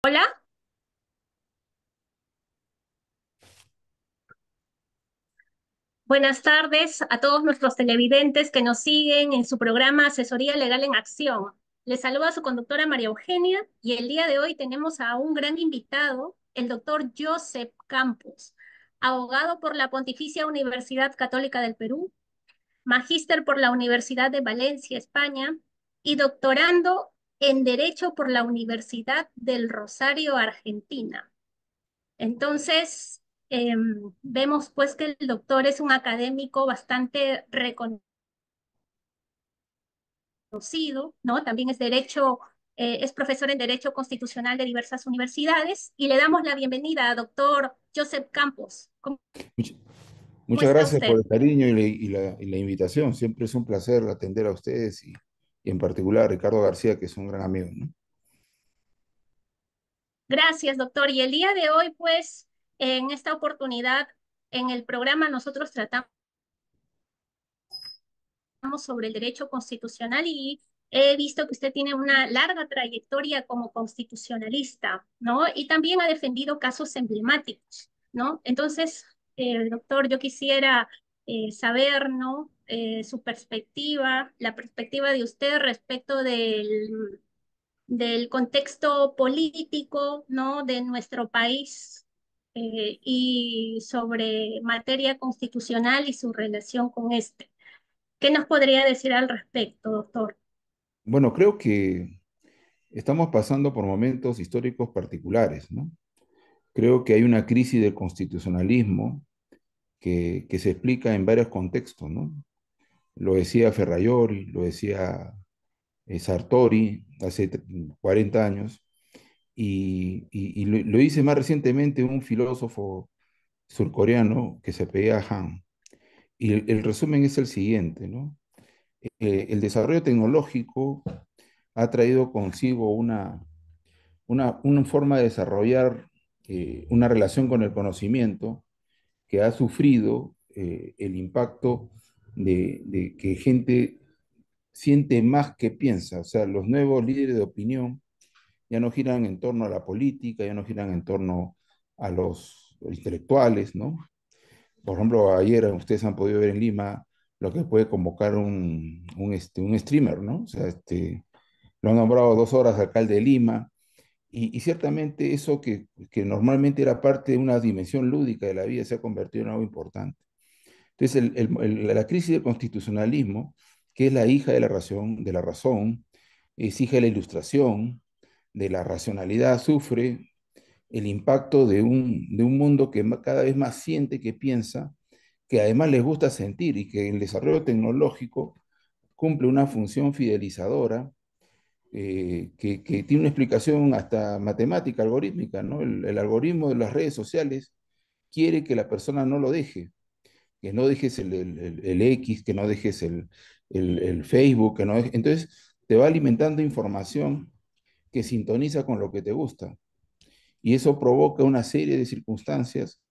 Hola, buenas tardes a todos nuestros televidentes que nos siguen en su programa Asesoría Legal en Acción. Les saluda su conductora María Eugenia y el día de hoy tenemos a un gran invitado, el doctor Joseph Campos, abogado por la Pontificia Universidad Católica del Perú, magíster por la Universidad de Valencia, España, y doctorando en Derecho por la Universidad del Rosario, Argentina. Entonces, vemos pues que el doctor es un académico bastante reconocido, ¿no? También es derecho, es profesor en Derecho Constitucional de diversas universidades y le damos la bienvenida a doctor Joseph Campos. ¿Cómo Much- Muchas está gracias por usted? el cariño y la invitación. Siempre es un placer atender a ustedes y en particular a Ricardo García, que es un gran amigo, ¿no? Gracias, doctor. Y el día de hoy, pues, en esta oportunidad, en el programa nosotros tratamos sobre el derecho constitucional y he visto que usted tiene una larga trayectoria como constitucionalista, ¿no? Y también ha defendido casos emblemáticos, ¿no? Entonces, doctor, yo quisiera saber, ¿no? Su perspectiva, la perspectiva de usted respecto del contexto político, ¿no? De nuestro país y sobre materia constitucional y su relación con este. ¿Qué nos podría decir al respecto, doctor? Bueno, creo que estamos pasando por momentos históricos particulares, ¿no? Creo que hay una crisis del constitucionalismo que se explica en varios contextos, ¿no? Lo decía Ferrayori, lo decía Sartori hace 40 años, y lo dice más recientemente un filósofo surcoreano que se apellida Han. Y el resumen es el siguiente, ¿no? El desarrollo tecnológico ha traído consigo una forma de desarrollar una relación con el conocimiento que ha sufrido el impacto de que gente siente más que piensa. O sea, los nuevos líderes de opinión ya no giran en torno a la política, ya no giran en torno a los intelectuales, ¿no? Por ejemplo, ayer ustedes han podido ver en Lima lo que puede convocar un streamer, ¿no? O sea, lo han nombrado 2 horas alcalde de Lima, y ciertamente eso que normalmente era parte de una dimensión lúdica de la vida se ha convertido en algo importante. Entonces, la crisis del constitucionalismo, que es la hija de la razón, es hija de la ilustración, de la racionalidad, sufre el impacto de un mundo que cada vez más siente que piensa, que además les gusta sentir y que el desarrollo tecnológico cumple una función fidelizadora que tiene una explicación hasta matemática, algorítmica, ¿no? El algoritmo de las redes sociales quiere que la persona no lo deje, que no dejes el X, que no dejes el Facebook, que no entonces te va alimentando información que sintoniza con lo que te gusta. Y eso provoca una serie de circunstancias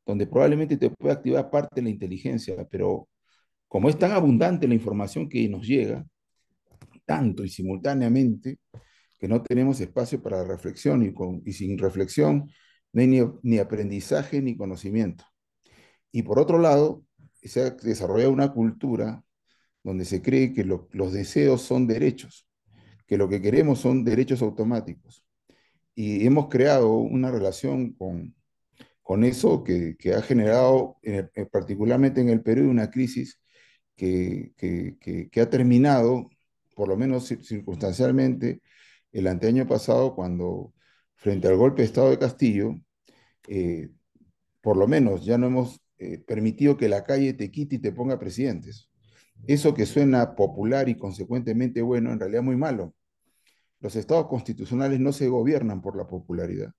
donde probablemente te puede activar parte de la inteligencia, pero como es tan abundante la información que nos llega, tanto y simultáneamente, que no tenemos espacio para la reflexión y sin reflexión no hay ni aprendizaje ni conocimiento. Y por otro lado, se ha desarrollado una cultura donde se cree que los deseos son derechos, que lo que queremos son derechos automáticos. Y hemos creado una relación con eso que ha generado, particularmente en el Perú, una crisis que ha terminado, por lo menos circunstancialmente, el anteaño pasado, cuando frente al golpe de Estado de Castillo, eh, por lo menos ya no hemos permitido que la calle te quite y te ponga presidentes. Eso que suena popular y consecuentemente bueno, en realidad muy malo. Los estados constitucionales no se gobiernan por la popularidad.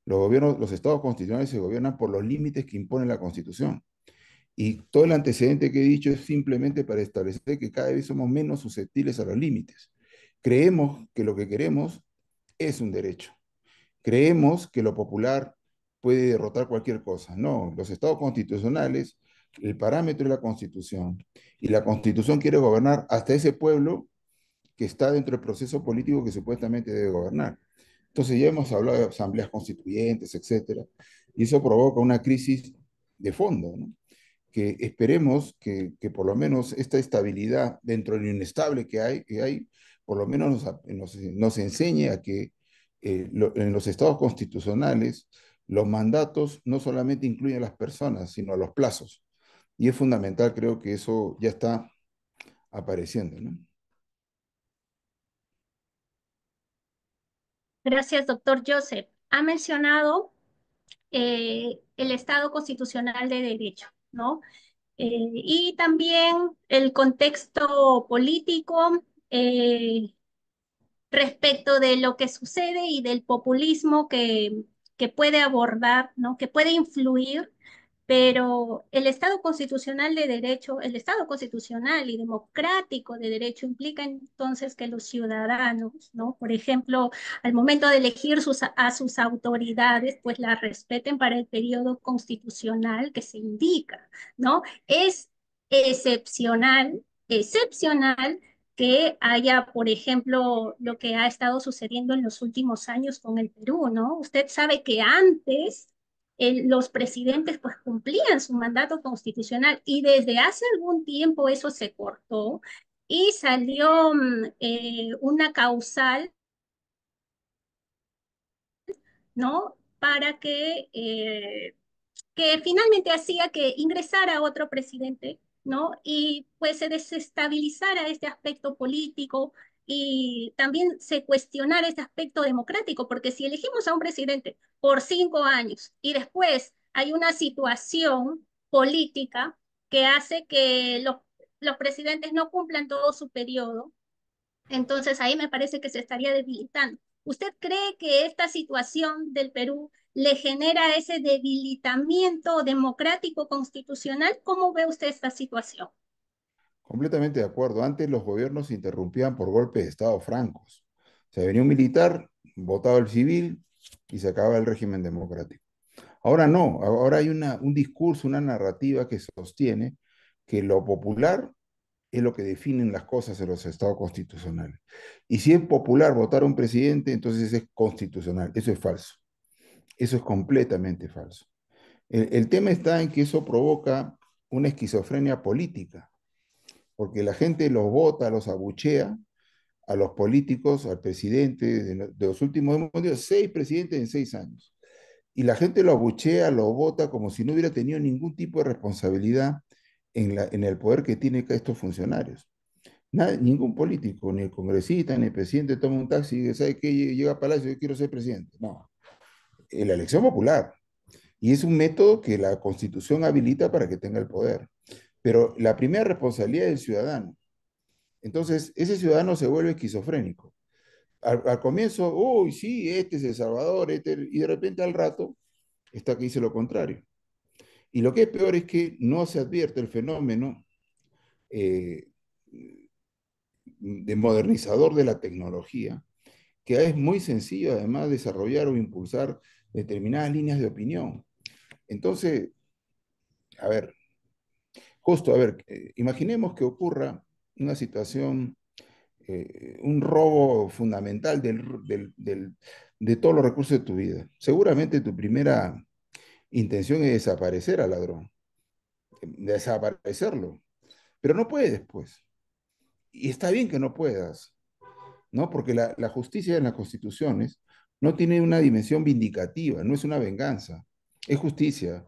Los estados constitucionales se gobiernan por los límites que impone la Constitución. Y todo el antecedente que he dicho es simplemente para establecer que cada vez somos menos susceptibles a los límites. Creemos que lo que queremos es un derecho. Creemos que lo popular puede derrotar cualquier cosa. No, los estados constitucionales, el parámetro es la Constitución. Y la Constitución quiere gobernar hasta ese pueblo que está dentro del proceso político que supuestamente debe gobernar. Entonces ya hemos hablado de asambleas constituyentes, etcétera, y eso provoca una crisis de fondo, ¿no? Que esperemos que por lo menos esta estabilidad dentro de lo inestable que hay por lo menos nos enseñe a que en los estados constitucionales los mandatos no solamente incluyen a las personas, sino a los plazos. Y es fundamental, creo que eso ya está apareciendo, ¿no? Gracias, doctor Joseph. Ha mencionado el Estado constitucional de derecho, ¿no? Y también el contexto político respecto de lo que sucede y del populismo que puede abordar, ¿no? Que puede influir, pero el Estado constitucional de derecho, el Estado constitucional y democrático de derecho implica entonces que los ciudadanos, ¿no? Por ejemplo, al momento de elegir a sus autoridades, pues las respeten para el periodo constitucional que se indica, ¿no? Es excepcional que haya, por ejemplo, lo que ha estado sucediendo en los últimos años con el Perú, ¿no? Usted sabe que antes los presidentes pues cumplían su mandato constitucional y desde hace algún tiempo eso se cortó y salió una causal, ¿no? Para que finalmente hacía que ingresara otro presidente, ¿no? Y pues se desestabilizara este aspecto político y también se cuestionara este aspecto democrático, porque si elegimos a un presidente por 5 años y después hay una situación política que hace que los presidentes no cumplan todo su periodo, entonces ahí me parece que se estaría debilitando. ¿Usted cree que esta situación del Perú le genera ese debilitamiento democrático constitucional? ¿Cómo ve usted esta situación? Completamente de acuerdo. Antes los gobiernos se interrumpían por golpes de Estado francos. O sea, venía un militar, votaba el civil y se acababa el régimen democrático. Ahora no, ahora hay un discurso, una narrativa que sostiene que lo popular es lo que definen las cosas en los estados constitucionales. Y si es popular votar a un presidente, entonces es constitucional. Eso es falso. Eso es completamente falso. El tema está en que eso provoca una esquizofrenia política, porque la gente los vota, los abuchea a los políticos, al presidente de los últimos, hemos tenido 6 presidentes en 6 años. Y la gente lo abuchea, lo vota como si no hubiera tenido ningún tipo de responsabilidad en el poder que tienen estos funcionarios. Ningún político, ni el congresista, ni el presidente toma un taxi y dice, ¿sabe qué? Llega a Palacio, yo quiero ser presidente. No, la elección popular. Y es un método que la Constitución habilita para que tenga el poder. Pero la primera responsabilidad es del ciudadano. Entonces, ese ciudadano se vuelve esquizofrénico. Al comienzo, uy, sí, este es El Salvador, y de repente al rato está que dice lo contrario. Y lo que es peor es que no se advierte el fenómeno eh, de modernizador de la tecnología, que es muy sencillo además desarrollar o impulsar determinadas líneas de opinión. Entonces, a ver, justo, a ver, imaginemos que ocurra una situación, un robo fundamental de todos los recursos de tu vida. Seguramente tu primera intención es desaparecer al ladrón, desaparecerlo, pero no puedes, pues. Y está bien que no puedas, ¿no? Porque la justicia en las constituciones no tiene una dimensión vindicativa, no es una venganza, es justicia,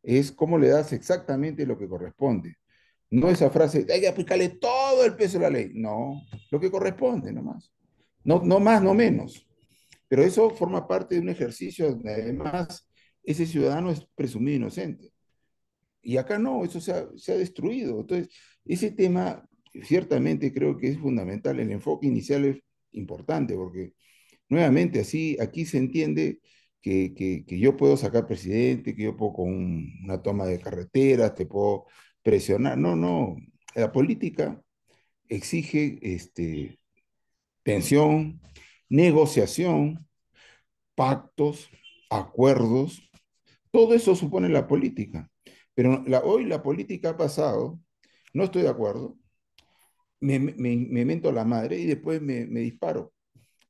es cómo le das exactamente lo que corresponde. No esa frase, hay que aplicarle todo el peso de la ley, no, lo que corresponde nomás, no, no más, no menos. Pero eso forma parte de un ejercicio donde además ese ciudadano es presumido inocente. Y acá no, eso se ha destruido. Entonces, ese tema ciertamente creo que es fundamental. El enfoque inicial es importante porque nuevamente así aquí se entiende que yo puedo sacar presidente, que yo puedo con una toma de carreteras, te puedo presionar. No, no. La política exige tensión, negociación, pactos, acuerdos. Todo eso supone la política. Pero hoy la política ha pasado, no estoy de acuerdo, me mento la madre y después me disparo.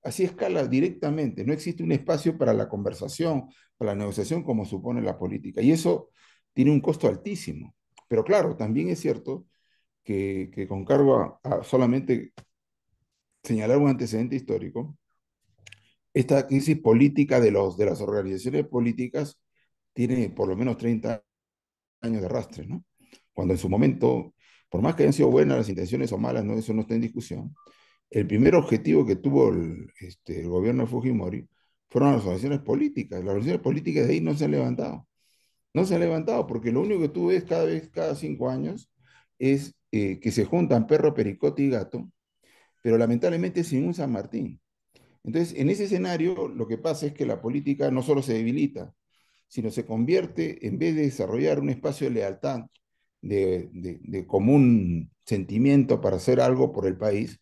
así escala directamente. No existe un espacio para la conversación, para la negociación como supone la política. Y eso tiene un costo altísimo. Pero claro, también es cierto que con cargo a solamente señalar un antecedente histórico, esta crisis política de las organizaciones políticas tiene por lo menos 30 años de arrastre, ¿no? Cuando en su momento, por más que hayan sido buenas las intenciones o malas, ¿no? Eso no está en discusión. El primer objetivo que tuvo el gobierno de Fujimori fueron las organizaciones políticas. Las organizaciones políticas de ahí no se han levantado. No se han levantado porque lo único que tú ves cada vez, cada 5 años, es que se juntan perro, pericote y gato, pero lamentablemente sin un San Martín. Entonces, en ese escenario, lo que pasa es que la política no solo se debilita, sino se convierte, en vez de desarrollar un espacio de lealtad, de común sentimiento para hacer algo por el país,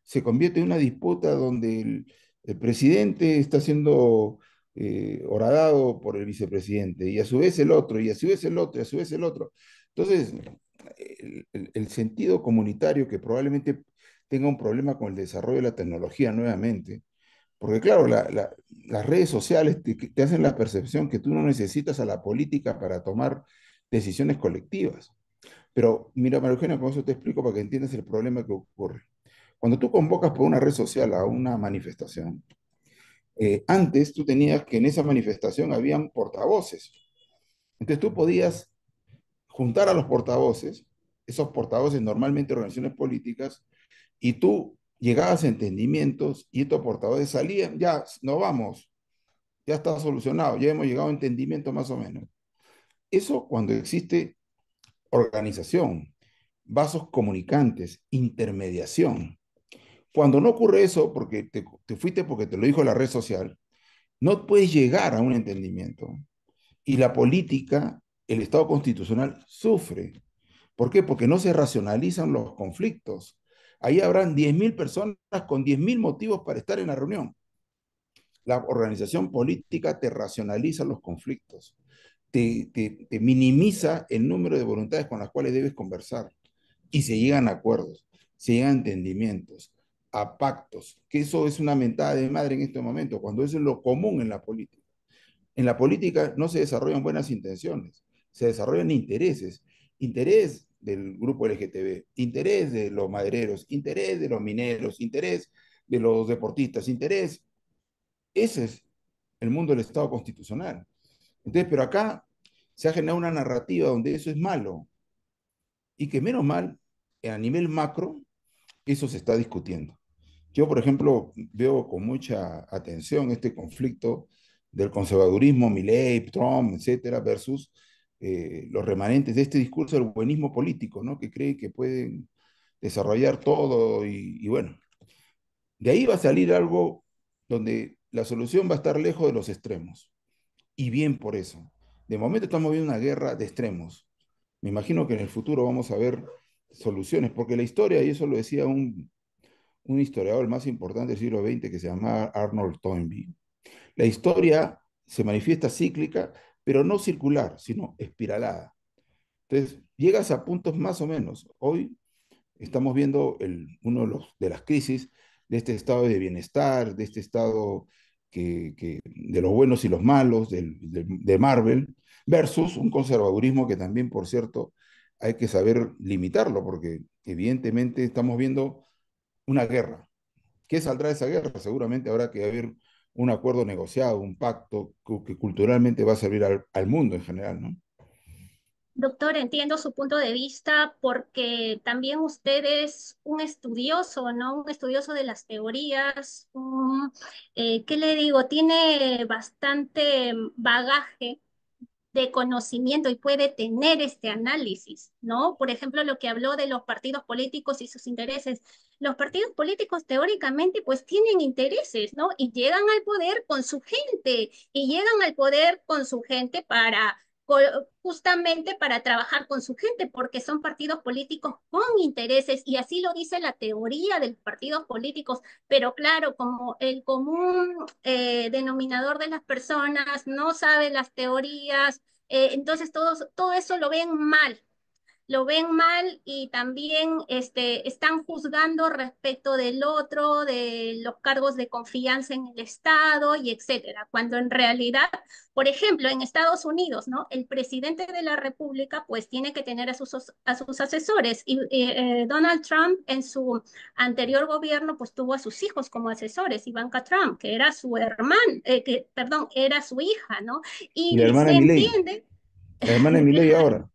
se convierte en una disputa donde el presidente está siendo horadado por el vicepresidente, y a su vez el otro, y a su vez el otro, y a su vez el otro. Entonces, el sentido comunitario que probablemente tenga un problema con el desarrollo de la tecnología nuevamente, porque claro, las redes sociales te hacen la percepción que tú no necesitas a la política para tomar decisiones colectivas. Pero mira, María Eugenia, con eso te explico para que entiendas el problema que ocurre. Cuando tú convocas por una red social a una manifestación, antes tú tenías que en esa manifestación habían portavoces. Entonces tú podías juntar a los portavoces, esos portavoces normalmente organizaciones políticas, y tú llegabas a entendimientos y estos portavoces salían, ya, no vamos, ya está solucionado, ya hemos llegado a entendimiento más o menos. Eso cuando existe organización, vasos comunicantes, intermediación. Cuando no ocurre eso, porque te fuiste porque te lo dijo la red social, no puedes llegar a un entendimiento. Y la política, el Estado constitucional sufre. ¿Por qué? Porque no se racionalizan los conflictos. Ahí habrán 10.000 personas con 10.000 motivos para estar en la reunión. La organización política te racionaliza los conflictos, te minimiza el número de voluntades con las cuales debes conversar y se llegan a acuerdos, se llegan a entendimientos, a pactos, que eso es una mentada de madre en este momento, cuando eso es lo común en la política. En la política no se desarrollan buenas intenciones, se desarrollan intereses, interés del grupo LGTB, interés de los madereros, interés de los mineros, interés de los deportistas, interés. Ese es el mundo del Estado constitucional. Entonces, pero acá se ha generado una narrativa donde eso es malo y que menos mal, a nivel macro, eso se está discutiendo. Yo, por ejemplo, veo con mucha atención este conflicto del conservadurismo, Milley, Trump, etcétera, versus los remanentes de este discurso del buenismo político, ¿no? Que cree que pueden desarrollar todo y bueno, de ahí va a salir algo donde la solución va a estar lejos de los extremos. Y bien por eso. De momento estamos viendo una guerra de extremos. Me imagino que en el futuro vamos a ver soluciones, porque la historia, y eso lo decía un historiador el más importante del siglo XX que se llama Arnold Toynbee, la historia se manifiesta cíclica, pero no circular, sino espiralada. Entonces, llegas a puntos más o menos. Hoy estamos viendo uno de las crisis de este estado de bienestar, de este estado de los buenos y los malos, de Marvel, versus un conservadurismo que también, por cierto, hay que saber limitarlo, porque evidentemente estamos viendo una guerra. ¿Qué saldrá de esa guerra? Seguramente habrá que haber un acuerdo negociado, un pacto que culturalmente va a servir al mundo en general, ¿no? Doctor, entiendo su punto de vista porque también usted es un estudioso, ¿no? Un estudioso de las teorías, ¿qué le digo? Tiene bastante bagaje de conocimiento y puede tener este análisis, ¿no? Por ejemplo, lo que habló de los partidos políticos y sus intereses. Los partidos políticos teóricamente pues tienen intereses, ¿no? Y llegan al poder con su gente y llegan al poder con su gente justamente para trabajar con su gente, porque son partidos políticos con intereses y así lo dice la teoría de los partidos políticos, pero claro, como el común denominador de las personas no sabe las teorías, entonces todo eso lo ven mal. lo ven mal y también están juzgando respecto del otro, de los cargos de confianza en el Estado y etcétera, cuando en realidad, por ejemplo, en Estados Unidos, ¿no? El presidente de la República pues tiene que tener a sus asesores y Donald Trump en su anterior gobierno pues tuvo a sus hijos como asesores, Ivanka Trump, que era su hermana, perdón, era su hija, ¿no? Y la Y hermana se de Milei, entiende, la hermana de Milei claro, ahora, la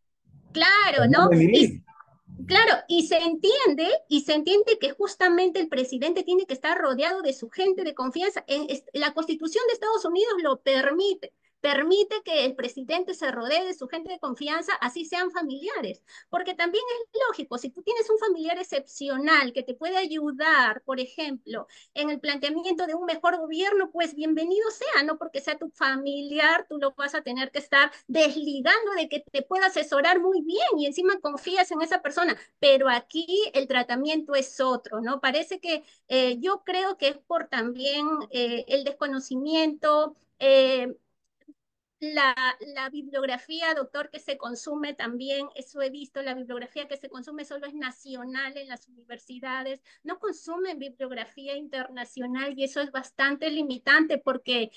claro, hermana ¿no? de Y Milei. claro, y se entiende que justamente el presidente tiene que estar rodeado de su gente de confianza. La Constitución de Estados Unidos lo permite. Permite que el presidente se rodee de su gente de confianza, así sean familiares. Porque también es lógico, si tú tienes un familiar excepcional que te puede ayudar, por ejemplo, en el planteamiento de un mejor gobierno, pues bienvenido sea, no porque sea tu familiar, tú lo vas a tener que estar desligando de que te pueda asesorar muy bien y encima confías en esa persona, pero aquí el tratamiento es otro, ¿no? Parece que yo creo que es por también el desconocimiento, la bibliografía, doctor, que se consume también, eso he visto, la bibliografía que se consume solo es nacional en las universidades, no consumen bibliografía internacional y eso es bastante limitante porque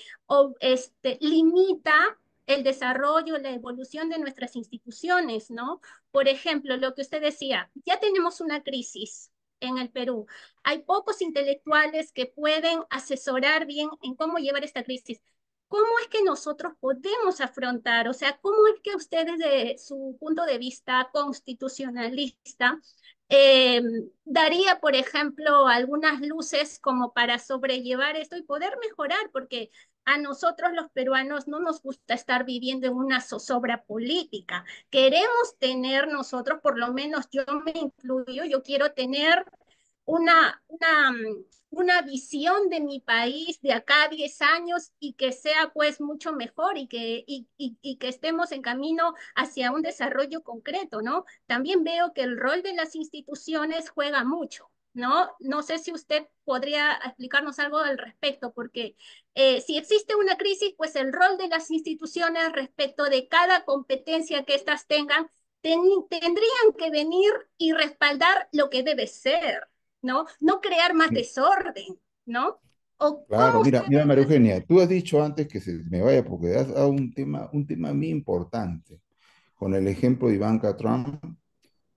limita el desarrollo, la evolución de nuestras instituciones, ¿no? Por ejemplo, lo que usted decía, ya tenemos una crisis en el Perú. Hay pocos intelectuales que pueden asesorar bien en cómo llevar esta crisis. ¿Cómo es que nosotros podemos afrontar? O sea, ¿cómo es que usted desde su punto de vista constitucionalista eh, daría, por ejemplo, algunas luces como para sobrellevar esto y poder mejorar? Porque a nosotros los peruanos no nos gusta estar viviendo en una zozobra política. Queremos tener nosotros, por lo menos yo me incluyo, yo quiero tener una visión de mi país de acá a 10 años y que sea pues mucho mejor y que estemos en camino hacia un desarrollo concreto, ¿no? También veo que el rol de las instituciones juega mucho, ¿no? No sé si usted podría explicarnos algo al respecto, porque si existe una crisis, pues el rol de las instituciones respecto de cada competencia que éstas tengan, tendrían que venir y respaldar lo que debe ser. ¿No? No crear más desorden, ¿no? ¿O Claro, cómo mira, usted mira, ve María la Eugenia, situación? tú has dicho antes que se me vaya porque has dado un tema muy importante, con el ejemplo de Ivanka Trump,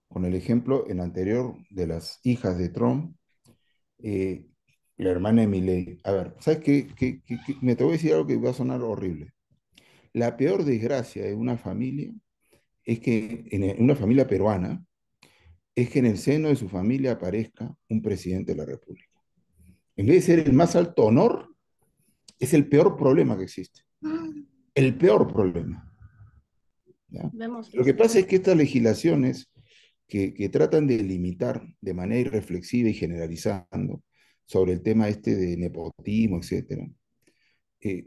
con el ejemplo en anterior de las hijas de Trump, eh, la hermana de Milei. A ver, ¿sabes qué? Me te voy a decir algo que va a sonar horrible. La peor desgracia de una familia es que, en una familia peruana, es que en el seno de su familia aparezca un presidente de la República. En vez de ser el más alto honor, es el peor problema que existe. El peor problema. ¿Ya? Lo hemos Lo que visto. pasa es que estas legislaciones que tratan de limitar de manera irreflexiva y generalizando sobre el tema este de nepotismo, etcétera,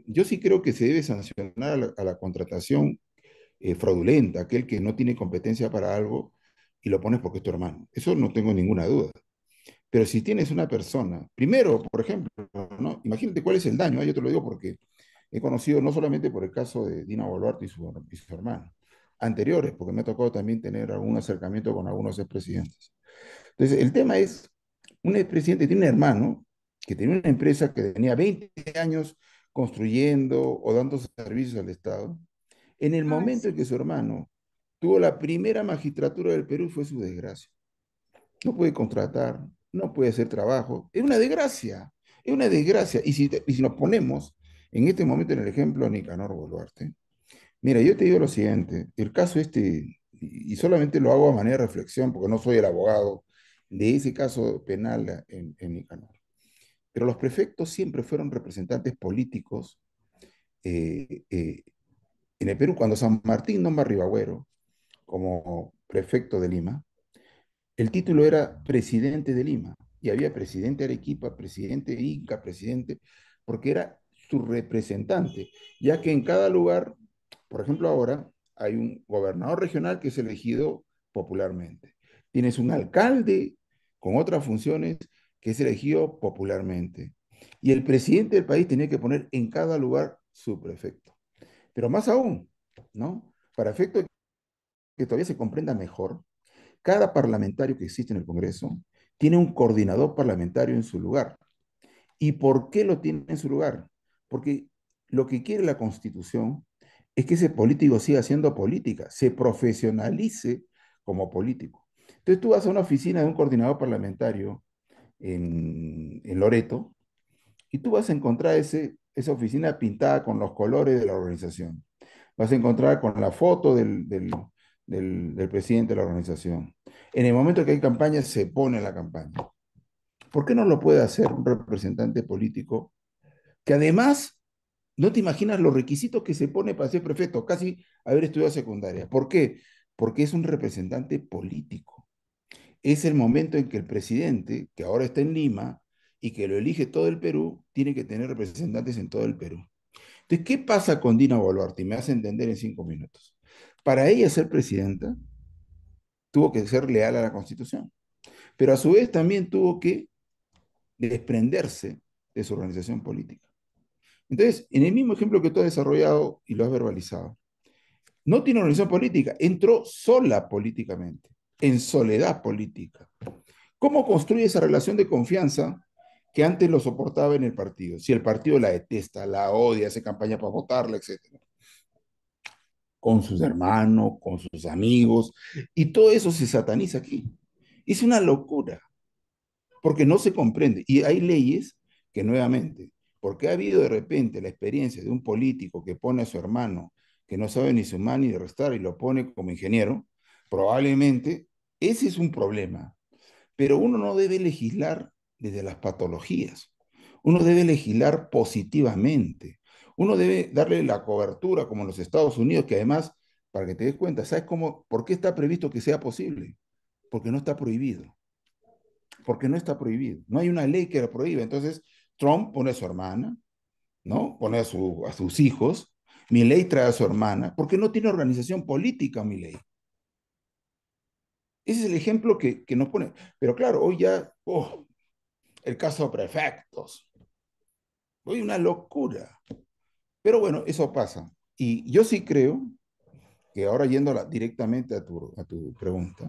yo sí creo que se debe sancionar a la contratación fraudulenta, aquel que no tiene competencia para algo y lo pones porque es tu hermano. Eso no tengo ninguna duda. Pero si tienes una persona, primero, por ejemplo, ¿no? Imagínate cuál es el daño, ¿eh? Yo te lo digo porque he conocido no solamente por el caso de Dina Boluarte y su hermano, anteriores, porque me ha tocado también tener algún acercamiento con algunos expresidentes. Entonces, el tema es, un expresidente tiene un hermano que tenía una empresa que tenía 20 años construyendo o dando servicios al Estado. En el Ay, momento en sí. que su hermano tuvo la primera magistratura del Perú, fue su desgracia. No puede contratar, no puede hacer trabajo. Es una desgracia, es una desgracia. Y si nos ponemos en este momento en el ejemplo de Nicanor Boluarte, mira, yo te digo lo siguiente, el caso este, y solamente lo hago a manera de reflexión porque no soy el abogado de ese caso penal en Nicanor, pero los prefectos siempre fueron representantes políticos eh, en el Perú. Cuando San Martín nombra a Ribagüero como prefecto de Lima, el título era presidente de Lima y había presidente de Arequipa, presidente de Ica, presidente, porque era su representante, ya que en cada lugar, por ejemplo ahora, hay un gobernador regional que es elegido popularmente. Tienes un alcalde con otras funciones que es elegido popularmente. Y el presidente del país tenía que poner en cada lugar su prefecto. Pero más aún, ¿no? Para efecto de que todavía se comprenda mejor, cada parlamentario que existe en el Congreso tiene un coordinador parlamentario en su lugar. ¿Y por qué lo tiene en su lugar? Porque lo que quiere la Constitución es que ese político siga haciendo política, se profesionalice como político. Entonces tú vas a una oficina de un coordinador parlamentario en Loreto y tú vas a encontrar esa oficina pintada con los colores de la organización. Vas a encontrar con la foto del presidente de la organización. En el momento que hay campaña, se pone la campaña. ¿Por qué no lo puede hacer un representante político que además no te imaginas los requisitos que se pone para ser prefecto, casi haber estudiado secundaria? ¿Por qué? Porque es un representante político. Es el momento en que el presidente, que ahora está en Lima y que lo elige todo el Perú, tiene que tener representantes en todo el Perú. Entonces, ¿qué pasa con Dina Boluarte? Me hace entender en 5 minutos. Para ella ser presidenta, tuvo que ser leal a la Constitución, pero a su vez también tuvo que desprenderse de su organización política. Entonces, en el mismo ejemplo que tú has desarrollado y lo has verbalizado, no tiene organización política, entró sola políticamente, en soledad política. ¿Cómo construye esa relación de confianza que antes lo soportaba en el partido? Si el partido la detesta, la odia, hace campaña para votarla, etcétera, con sus hermanos, con sus amigos, y todo eso se sataniza aquí. Es una locura, porque no se comprende. Y hay leyes que nuevamente, porque ha habido de repente la experiencia de un político que pone a su hermano, que no sabe ni sumar ni restar, y lo pone como ingeniero, probablemente ese es un problema. Pero uno no debe legislar desde las patologías. Uno debe legislar positivamente. Uno debe darle la cobertura, como en los Estados Unidos, que además, para que te des cuenta, ¿sabes cómo? ¿Por qué está previsto que sea posible? Porque no está prohibido. Porque no está prohibido. No hay una ley que lo prohíba. Entonces, Trump pone a su hermana, ¿no? Pone a sus hijos. Milei trae a su hermana, porque no tiene organización política, Milei. Ese es el ejemplo que nos pone. Pero claro, hoy ya, oh, el caso de prefectos. Hoy una locura. Pero bueno, eso pasa. Y yo sí creo que ahora directamente a tu pregunta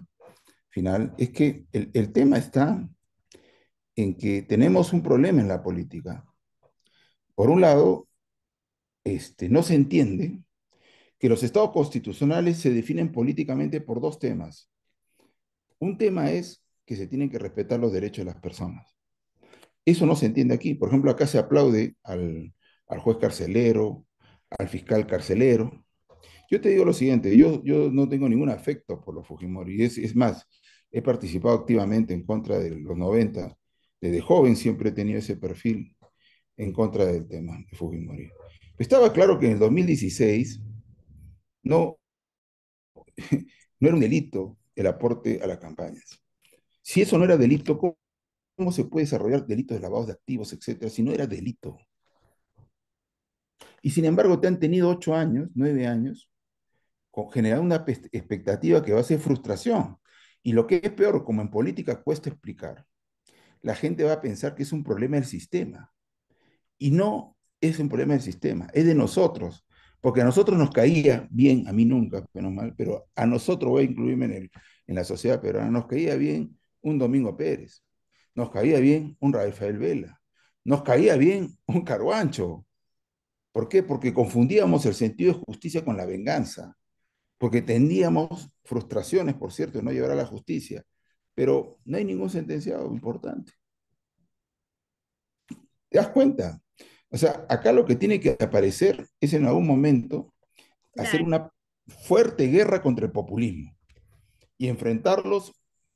final, es que el tema está en que tenemos un problema en la política. Por un lado, no se entiende que los estados constitucionales se definen políticamente por dos temas. Un tema es que se tienen que respetar los derechos de las personas. Eso no se entiende aquí. Por ejemplo, acá se aplaude al juez carcelero, al fiscal carcelero. Yo te digo lo siguiente, yo no tengo ningún afecto por los Fujimori. Es más, he participado activamente en contra de los 90. Desde joven siempre he tenido ese perfil en contra del tema de Fujimori. Estaba claro que en el 2016 no, no era un delito el aporte a las campañas. Si eso no era delito, ¿cómo se puede desarrollar delitos de lavados de activos, etcétera, si no era delito? Y sin embargo, te han tenido 8 años, 9 años, generando una expectativa que va a ser frustración. Y lo que es peor, como en política cuesta explicar, la gente va a pensar que es un problema del sistema. Y no es un problema del sistema, es de nosotros. Porque a nosotros nos caía bien, a mí nunca, menos mal, pero a nosotros, voy a incluirme en la sociedad peruana, nos caía bien un Domingo Pérez, nos caía bien un Rafael Vela, nos caía bien un Caruancho. ¿Por qué? Porque confundíamos el sentido de justicia con la venganza, porque tendíamos frustraciones, por cierto, de no llevar a la justicia, pero no hay ningún sentenciado importante. ¿Te das cuenta? O sea, acá lo que tiene que aparecer es en algún momento hacer Claro, una fuerte guerra contra el populismo y enfrentarlos.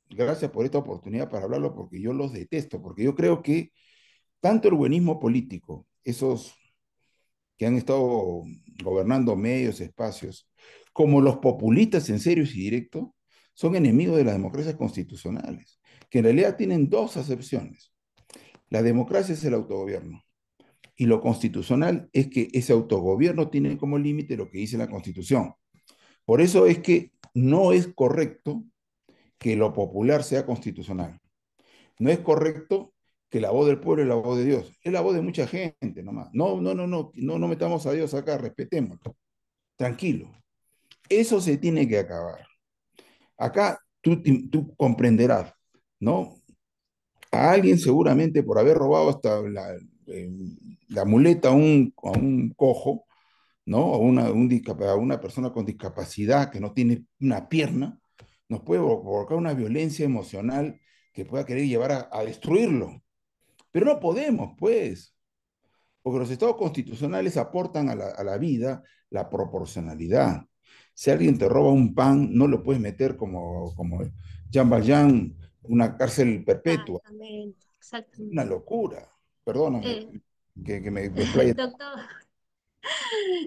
Gracias por esta oportunidad para hablarlo, porque yo los detesto, porque yo creo que tanto el buenismo político, esos que han estado gobernando medios, espacios, como los populistas en serio y directo, son enemigos de las democracias constitucionales, que en realidad tienen dos acepciones. La democracia es el autogobierno y lo constitucional es que ese autogobierno tiene como límite lo que dice la Constitución. Por eso es que no es correcto que lo popular sea constitucional. No es correcto que la voz del pueblo es la voz de Dios. Es la voz de mucha gente nomás. No, no, no, no, no, no metamos a Dios acá, respetémoslo. Tranquilo. Eso se tiene que acabar. Acá tú comprenderás, ¿no? A alguien seguramente por haber robado hasta eh, la muleta a un cojo, ¿no? A una persona con discapacidad que no tiene una pierna, nos puede provocar una violencia emocional que pueda querer llevar a destruirlo. Pero no podemos, pues, porque los estados constitucionales aportan a la vida la proporcionalidad. Si alguien te roba un pan, no lo puedes meter como Jean Valjean, una cárcel perpetua. Exactamente, Es una exactamente. locura. Perdóname Eh, que me desplaye. doctor,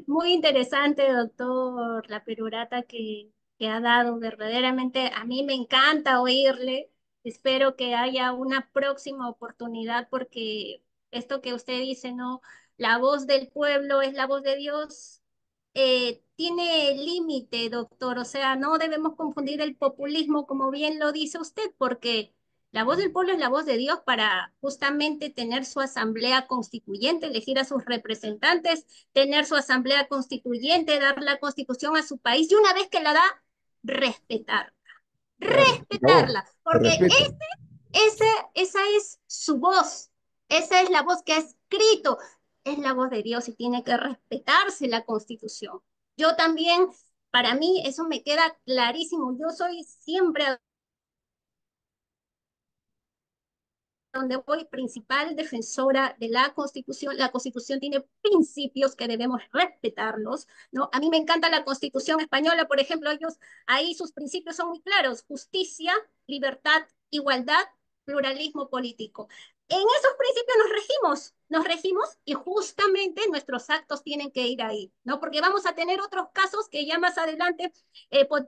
muy interesante, doctor, la perorata que ha dado. Verdaderamente a mí me encanta oírle. Espero que haya una próxima oportunidad porque esto que usted dice, ¿no? La voz del pueblo es la voz de Dios. Tiene límite, doctor. O sea, no debemos confundir el populismo, como bien lo dice usted, porque la voz del pueblo es la voz de Dios para justamente tener su asamblea constituyente, elegir a sus representantes, tener su asamblea constituyente, dar la constitución a su país y una vez que la da, respetar, Claro, se acabó. respetarla, Se porque respeta. ese, esa es su voz, esa es la voz que ha escrito, es la voz de Dios y tiene que respetarse la constitución. Yo también, para mí, eso me queda clarísimo. Yo soy siempre donde voy, principal defensora de la Constitución. La Constitución tiene principios que debemos respetarlos, ¿no? A mí me encanta la Constitución española, por ejemplo, ellos ahí sus principios son muy claros: justicia, libertad, igualdad, pluralismo político. En esos principios nos regimos y justamente nuestros actos tienen que ir ahí, ¿no? Porque vamos a tener otros casos que ya más adelante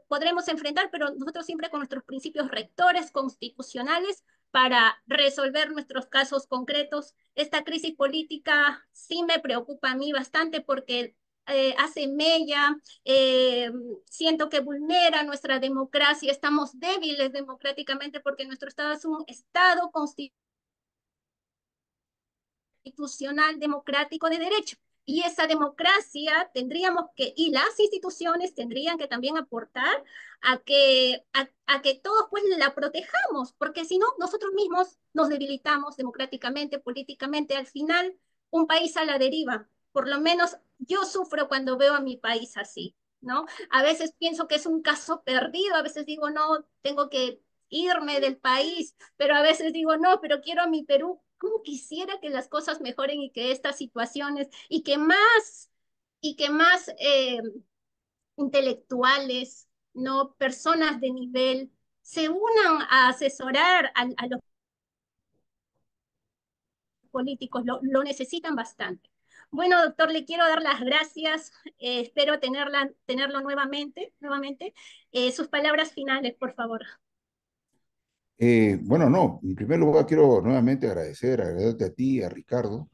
podremos enfrentar, pero nosotros siempre con nuestros principios rectores constitucionales para resolver nuestros casos concretos. Esta crisis política sí me preocupa a mí bastante porque hace mella, eh, siento que vulnera nuestra democracia, estamos débiles democráticamente porque nuestro Estado es un Estado constitucional democrático de derecho. Y esa democracia tendríamos que, y las instituciones tendrían que también aportar a que todos pues la protejamos, porque si no, nosotros mismos nos debilitamos democráticamente, políticamente, al final un país a la deriva. Por lo menos yo sufro cuando veo a mi país así, ¿no? A veces pienso que es un caso perdido, a veces digo, no, tengo que irme del país, pero a veces digo, no, pero quiero a mi Perú. ¿Cómo quisiera que las cosas mejoren y que estas situaciones y que más intelectuales, no personas de nivel, se unan a asesorar a los políticos? Lo necesitan bastante. Bueno, doctor, le quiero dar las gracias. Espero tenerlo nuevamente. Sus palabras finales, por favor. Bueno, no, en primer lugar quiero nuevamente agradecerte a ti, a Ricardo,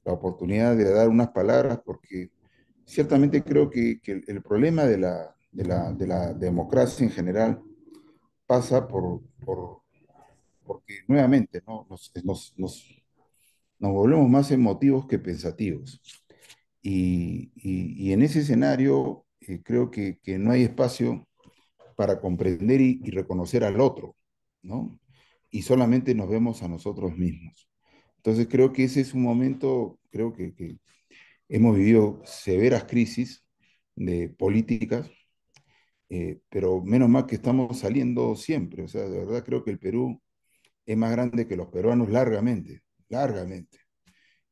la oportunidad de dar unas palabras, porque ciertamente creo que el problema de la democracia en general pasa porque nuevamente, ¿no? Nos volvemos más emotivos que pensativos. Y en ese escenario creo que no hay espacio para comprender y reconocer al otro, ¿no? Y solamente nos vemos a nosotros mismos. Entonces creo que ese es un momento, creo que hemos vivido severas crisis de políticas, pero menos mal que estamos saliendo siempre. O sea, de verdad creo que el Perú es más grande que los peruanos largamente, largamente.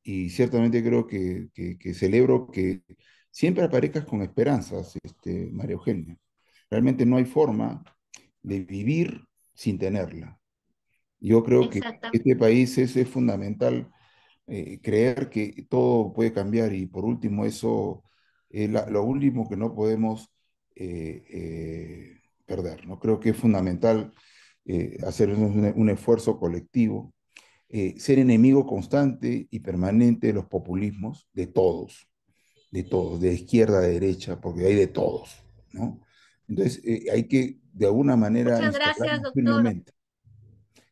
Y ciertamente creo que celebro que siempre aparezcas con esperanzas, María Eugenia. Realmente no hay forma de vivir sin tenerla. Yo creo que Exactamente. este país es fundamental creer que todo puede cambiar y por último eso es lo último que no podemos perder, ¿no? Creo que es fundamental hacer un esfuerzo colectivo, ser enemigo constante y permanente de los populismos, de todos, de izquierda a derecha, porque hay de todos, ¿no? Entonces hay que de alguna manera Muchas gracias, instalarnos doctor. firmemente.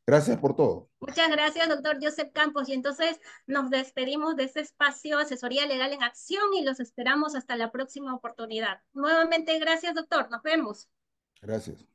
Gracias por todo. Muchas gracias, doctor Joseph Campos. Y entonces nos despedimos de este espacio Asesoría Legal en Acción y los esperamos hasta la próxima oportunidad. Nuevamente, gracias, doctor. Nos vemos. Gracias.